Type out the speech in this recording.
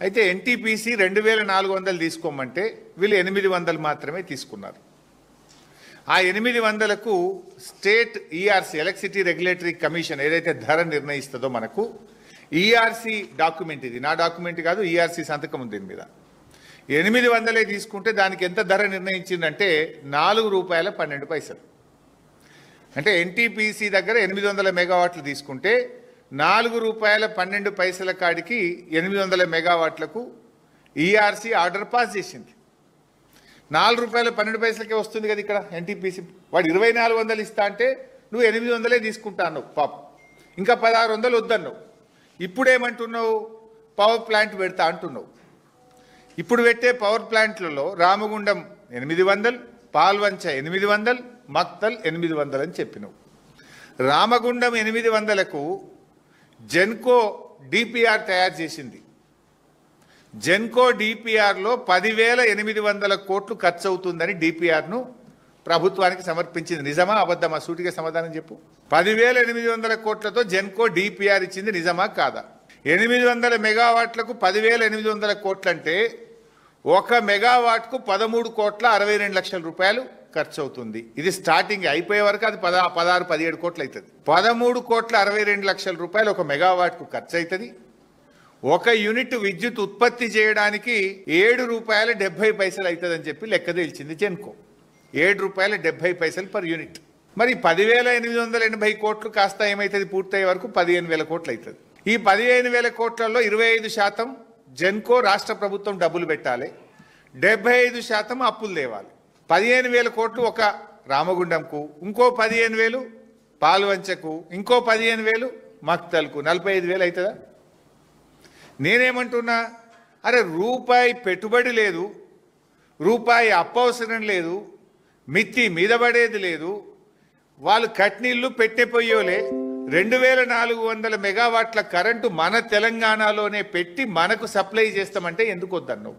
అయితే ఎన్టీపీసీ 2400 తీసుకోమంటే వీళ్ళు 800 మాత్రమే తీసుకున్నారు. ఆ 800కు state ERC electricity regulatory commission ఏదైతే ధర నిర్ణయిస్తుందో మనకు ఈఆర్సీ డాక్యుమెంట్, ఇది నా డాక్యుమెంట్ కాదు, ఈఆర్సీ సంతకం ఉంది దీని మీద. 800 తీసుకుంటే దానికి ఎంత ధర నిర్ణయించిందంటే ₹4.12. అంటే ఎన్టీపీసీ దగ్గర 800 మెగావాట్లు తీసుకుంటే ₹4.12 కాడికి 800 మెగావాట్లకు ఈఆర్సీ ఆర్డర్ పాస్ చేసింది. ₹4.12కే వస్తుంది కదా ఇక్కడ ఎన్టీపీసీ. వాడు 2400 ఇస్తా అంటే నువ్వు 800 తీసుకుంటా అన్నావు పాప, ఇంకా 1600 వద్దన్నావు. ఇప్పుడేమంటున్నావు? పవర్ ప్లాంట్ పెడతా అంటున్నావు. ఇప్పుడు పెట్టే పవర్ ప్లాంట్లలో రామగుండం 800, పాల్వంచ 800, మక్తల్ 800 అని చెప్పినావు. రామగుండం 800కు జెన్కో డిపిఆర్ తయారు చేసింది. జెన్కో డిపిఆర్లో 10,800 కోట్లు ఖర్చు అవుతుందని డిపిఆర్ను ప్రభుత్వానికి సమర్పించింది. నిజమా అబద్ధమా? సూటిగా సమాధానం చెప్పు. 10,800 కోట్లతో జెన్కో డిపిఆర్ ఇచ్చింది, నిజమా కాదా? 800 మెగావాట్లకు 10,800 కోట్లంటే 1 మెగావాట్కు 13,62,00,000 రూపాయలు ఖర్చు అవుతుంది. ఇది స్టార్టింగ్, అయిపోయే వరకు అది 16-17 కోట్లు అవుతుంది. 13,62,00,000 రూపాయలు 1 మెగావాట్కు ఖర్చు అవుతుంది. 1 యూనిట్ విద్యుత్ ఉత్పత్తి చేయడానికి ₹7.70 అవుతుంది అని చెప్పి లెక్క తేల్చింది జెన్కో. ₹7.70 per unit. మరి 10,880 కోట్లు కాస్త ఏమవుతుంది? పూర్తయ్యే వరకు 15,000 కోట్లు అవుతుంది. ఈ 15,000 కోట్లలో 25% జెన్కో రాష్ట్ర ప్రభుత్వం డబ్బులు పెట్టాలి, 75% అప్పులు తేవాలి. 15,000 కోట్లు ఒక రామగుండంకు, ఇంకో 15,000 పాల్వంచకు, ఇంకో 15,000 మక్తల్కు, 45,000 అవుతుందా? నేనేమంటున్నా, అరే రూపాయి పెట్టుబడి లేదు, రూపాయి అప్పు అవసరం లేదు, మిత్తి మీద పడేది లేదు, వాళ్ళు కట్నీళ్ళు పెట్టిపోయోలే 2,400 మెగావాట్ల కరెంటు మన తెలంగాణలోనే పెట్టి మనకు సప్లై చేస్తామంటే ఎందుకు వద్దన్నావు?